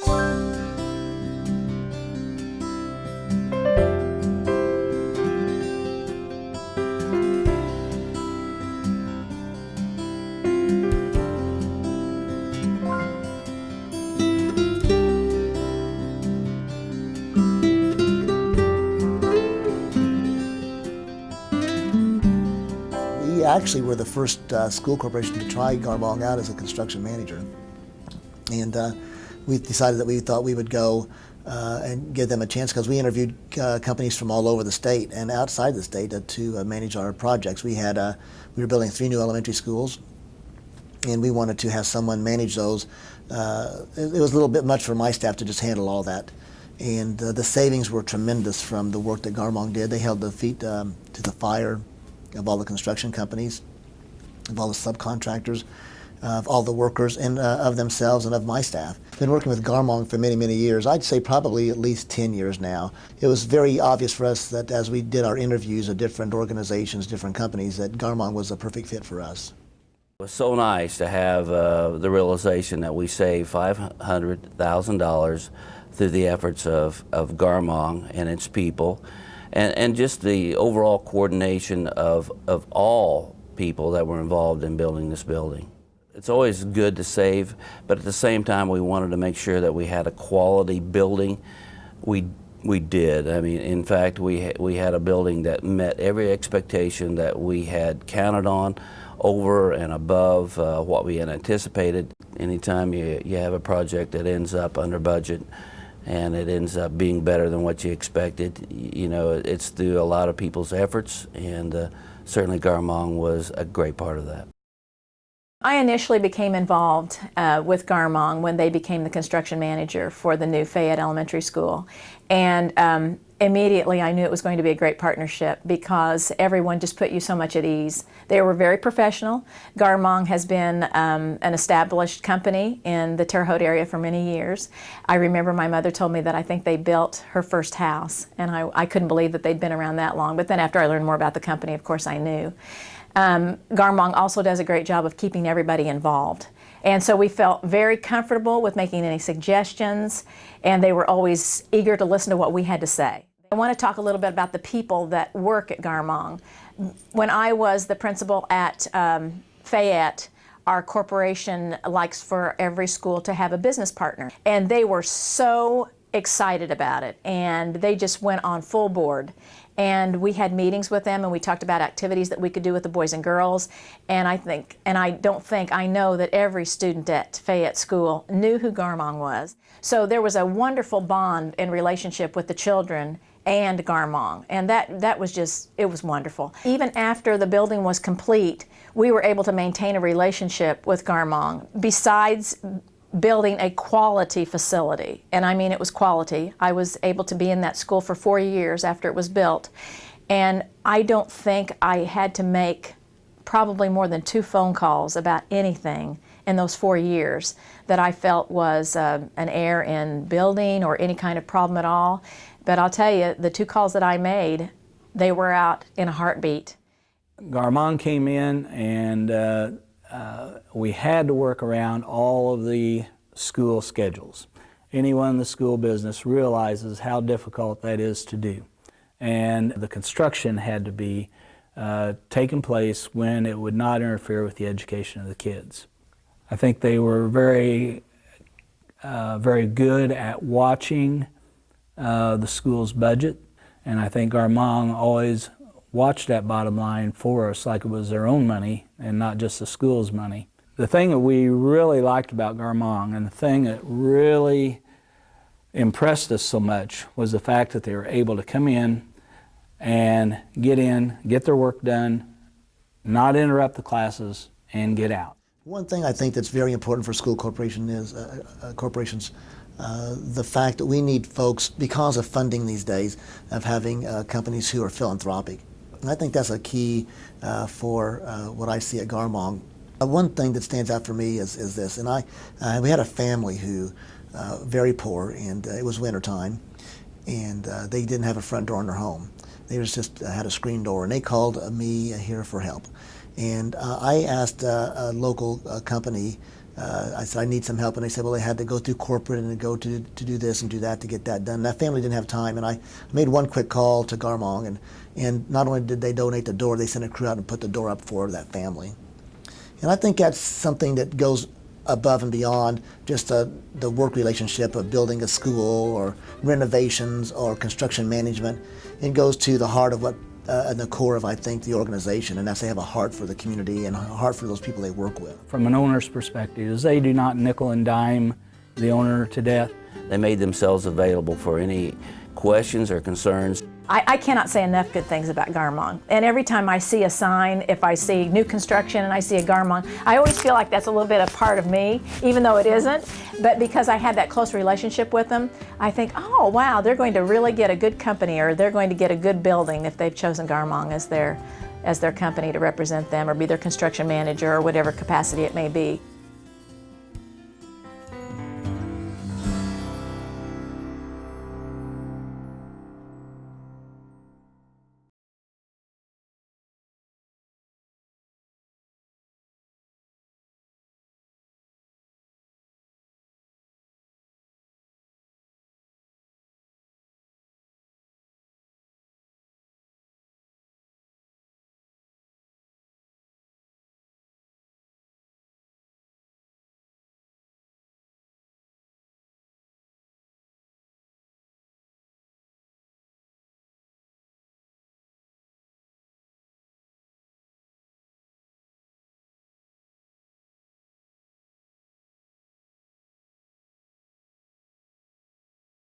We actually were the first school corporation to try Garmong out as a construction manager. And we decided that we thought we would go and give them a chance, because we interviewed companies from all over the state and outside the state to manage our projects. We were building 3 new elementary schools, and we wanted to have someone manage those. It was a little bit much for my staff to just handle all that. And the savings were tremendous from the work that Garmong did. They held their feet to the fire of all the construction companies, of all the subcontractors, of all the workers, and of themselves and of my staff. I've been working with Garmong for many, many years. I'd say probably at least 10 years now. It was very obvious for us that as we did our interviews of different organizations, different companies, that Garmong was a perfect fit for us. It was so nice to have the realization that we saved $500,000 through the efforts of Garmong and its people, and just the overall coordination of all people that were involved in building this building. It's always good to save, but at the same time we wanted to make sure that we had a quality building. We did. I mean, in fact, we had a building that met every expectation that we had counted on, over and above what we had anticipated. Anytime you have a project that ends up under budget and it ends up being better than what you expected, you know, it's through a lot of people's efforts, and certainly Garmong was a great part of that. I initially became involved with Garmong when they became the construction manager for the new Fayette Elementary School. And immediately I knew it was going to be a great partnership, because everyone just put you so much at ease. They were very professional. Garmong has been an established company in the Terre Haute area for many years. I remember my mother told me that I think they built her first house, and I couldn't believe that they'd been around that long. But then after I learned more about the company, of course I knew. Garmong also does a great job of keeping everybody involved. And so we felt very comfortable with making any suggestions, and they were always eager to listen to what we had to say. I want to talk a little bit about the people that work at Garmong. When I was the principal at Fayette, our corporation likes for every school to have a business partner, and they were so excited about it, and they just went on full board. And we had meetings with them, and we talked about activities that we could do with the boys and girls. And I know that every student at Fayette School knew who Garmong was. So there was a wonderful bond and relationship with the children and Garmong, and that was just, it was wonderful. Even after the building was complete, we were able to maintain a relationship with Garmong. Besides building a quality facility, and I mean it was quality. I was able to be in that school for 4 years after it was built, and I don't think I had to make probably more than 2 phone calls about anything in those 4 years that I felt was an error in building or any kind of problem at all. But I'll tell you, the 2 calls that I made, they were out in a heartbeat. Garmong came in, and we had to work around all of the school schedules. Anyone in the school business realizes how difficult that is to do. And the construction had to be taking place when it would not interfere with the education of the kids. I think they were very good at watching the school's budget, and I think Garmong always watched that bottom line for us like it was their own money and not just the school's money. The thing that we really liked about Garmong, and the thing that really impressed us so much, was the fact that they were able to come in, get their work done, not interrupt the classes, and get out. One thing I think that's very important for school corporations, the fact that we need folks, because of funding these days, of having companies who are philanthropic. And I think that's a key for what I see at Garmong. One thing that stands out for me is this, and we had a family who, very poor, and it was winter time, and they didn't have a front door in their home. They just had a screen door, and they called me here for help. And I asked a local company I said, I need some help. And they said, well, they had to go through corporate and go to do this and do that to get that done. That family didn't have time. And I made one quick call to Garmong. And not only did they donate the door, they sent a crew out and put the door up for that family. And I think that's something that goes above and beyond just the work relationship of building a school or renovations or construction management. It goes to the heart of what, and the core of, I think, the organization, and that's they have a heart for the community and a heart for those people they work with. From an owner's perspective, is they do not nickel and dime the owner to death. They made themselves available for any questions or concerns. I cannot say enough good things about Garmong. And every time I see a sign, if I see new construction and I see a Garmong, I always feel like that's a little bit of part of me, even though it isn't. But because I had that close relationship with them, I think, oh wow, they're going to really get a good company, or they're going to get a good building if they've chosen Garmong as their company to represent them or be their construction manager or whatever capacity it may be.